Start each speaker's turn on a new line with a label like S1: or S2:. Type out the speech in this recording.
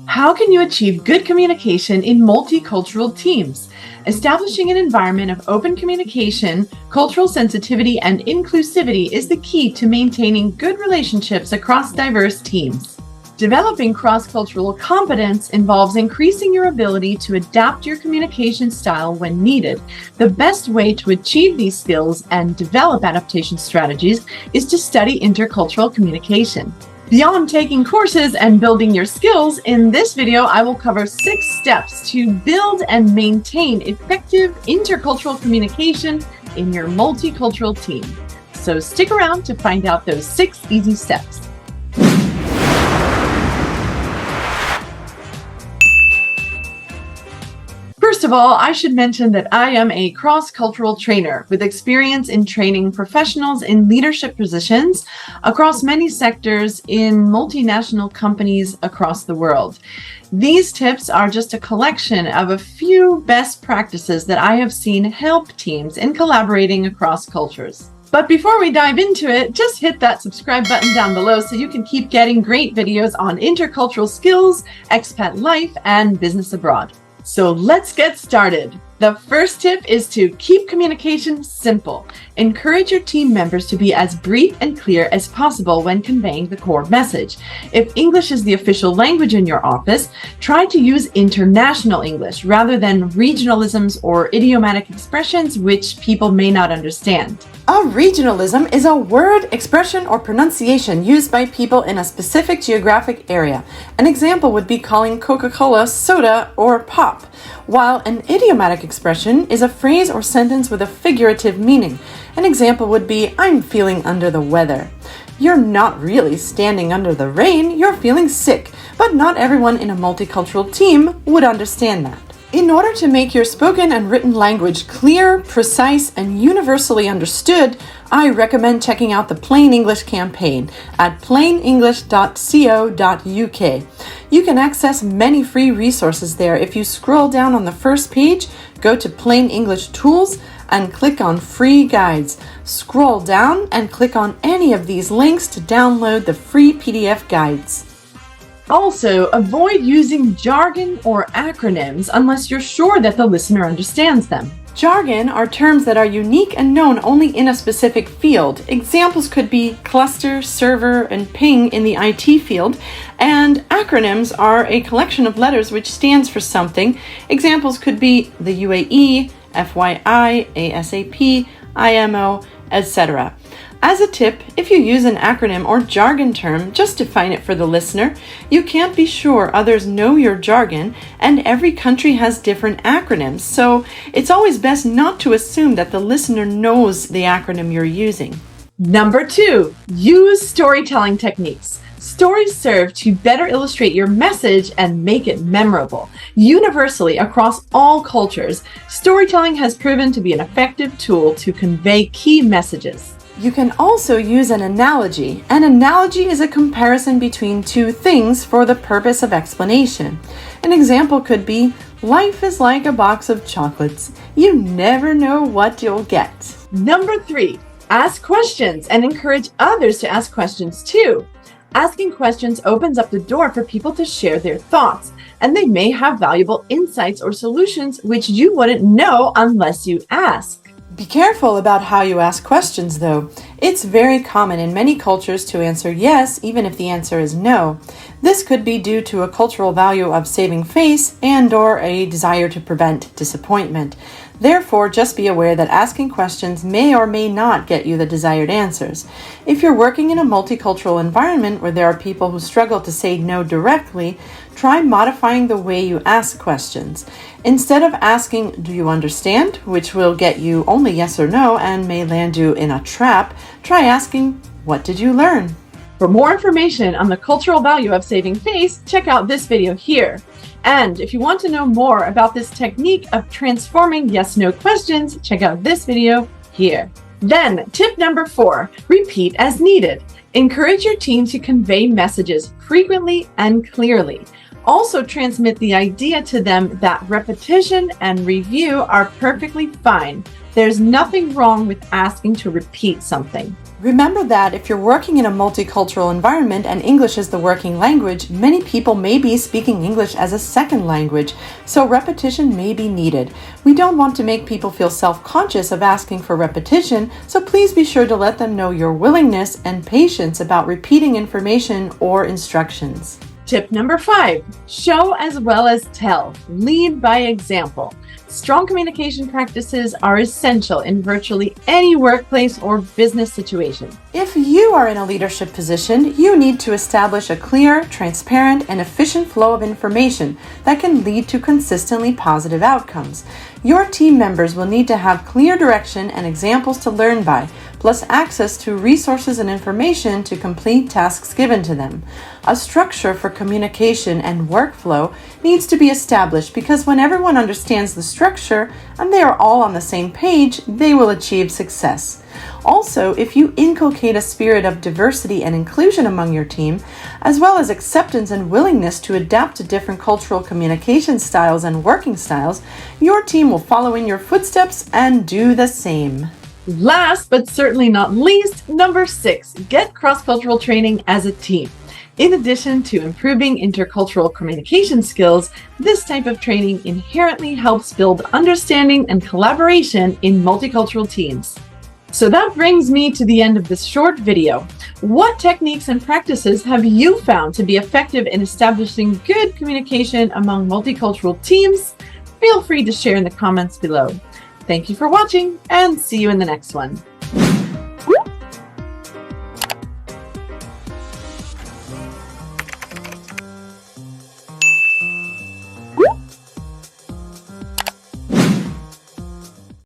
S1: How can you achieve good communication in multicultural teams? Establishing an environment of open communication, cultural sensitivity, and inclusivity is the key to maintaining good relationships across diverse teams. Developing cross-cultural competence involves increasing your ability to adapt your communication style when needed. The best way to achieve these skills and develop adaptation strategies is to study intercultural communication. Beyond taking courses and building your skills, in this video, I will cover 6 steps to build and maintain effective intercultural communication in your multicultural team. So stick around to find out those 6 easy steps. First of all, I should mention that I am a cross-cultural trainer with experience in training professionals in leadership positions across many sectors in multinational companies across the world. These tips are just a collection of a few best practices that I have seen help teams in collaborating across cultures. But before we dive into it, just hit that subscribe button down below so you can keep getting great videos on intercultural skills, expat life, and business abroad. So let's get started. The first tip is to keep communication simple. Encourage your team members to be as brief and clear as possible when conveying the core message. If English is the official language in your office, try to use international English rather than regionalisms or idiomatic expressions which people may not understand.
S2: A regionalism is a word, expression, or pronunciation used by people in a specific geographic area. An example would be calling Coca-Cola soda or pop, while an idiomatic expression is a phrase or sentence with a figurative meaning. An example would be, I'm feeling under the weather. You're not really standing under the rain, you're feeling sick, but not everyone in a multicultural team would understand that. In order to make your spoken and written language clear, precise, and universally understood, I recommend checking out the Plain English campaign at plainenglish.co.uk. You can access many free resources there. If you scroll down on the first page, go to Plain English Tools and click on Free Guides. Scroll down and click on any of these links to download the free PDF guides.
S1: Also, avoid using jargon or acronyms unless you're sure that the listener understands them.
S2: Jargon are terms that are unique and known only in a specific field. Examples could be cluster, server, and ping in the IT field, and acronyms are a collection of letters which stands for something. Examples could be the UAE, FYI, ASAP, IMO, etc. As a tip, if you use an acronym or jargon term, just define it for the listener. You can't be sure others know your jargon, and every country has different acronyms, so it's always best not to assume that the listener knows the acronym you're using.
S1: Number 2, use storytelling techniques. Stories serve to better illustrate your message and make it memorable. Universally, across all cultures, storytelling has proven to be an effective tool to convey key messages.
S2: You can also use an analogy. An analogy is a comparison between two things for the purpose of explanation. An example could be, life is like a box of chocolates. You never know what you'll get.
S1: Number 3, ask questions and encourage others to ask questions too. Asking questions opens up the door for people to share their thoughts, and they may have valuable insights or solutions which you wouldn't know unless you ask.
S2: Be careful about how you ask questions, though. It's very common in many cultures to answer yes, even if the answer is no. This could be due to a cultural value of saving face and/or a desire to prevent disappointment. Therefore, just be aware that asking questions may or may not get you the desired answers. If you're working in a multicultural environment where there are people who struggle to say no directly, try modifying the way you ask questions. Instead of asking, do you understand, which will get you only yes or no and may land you in a trap, try asking, what did you learn?
S1: For more information on the cultural value of saving face, check out this video here. And if you want to know more about this technique of transforming yes-no questions, check out this video here. Then, tip number 4, repeat as needed. Encourage your team to convey messages frequently and clearly. Also transmit the idea to them that repetition and review are perfectly fine. There's nothing wrong with asking to repeat something.
S2: Remember that if you're working in a multicultural environment and English is the working language, many people may be speaking English as a second language, so repetition may be needed. We don't want to make people feel self-conscious of asking for repetition, so please be sure to let them know your willingness and patience about repeating information or instructions.
S1: Tip number 5, show as well as tell. Lead by example. Strong communication practices are essential in virtually any workplace or business situation.
S2: If you are in a leadership position, you need to establish a clear, transparent, and efficient flow of information that can lead to consistently positive outcomes. Your team members will need to have clear direction and examples to learn by, plus access to resources and information to complete tasks given to them. A structure for communication and workflow needs to be established because when everyone understands the structure and they are all on the same page, they will achieve success. Also, if you inculcate a spirit of diversity and inclusion among your team, as well as acceptance and willingness to adapt to different cultural communication styles and working styles, your team will follow in your footsteps and do the same.
S1: Last but certainly not least, number 6, get cross-cultural training as a team. In addition to improving intercultural communication skills, this type of training inherently helps build understanding and collaboration in multicultural teams. So that brings me to the end of this short video. What techniques and practices have you found to be effective in establishing good communication among multicultural teams? Feel free to share in the comments below. Thank you for watching and see you in the next one.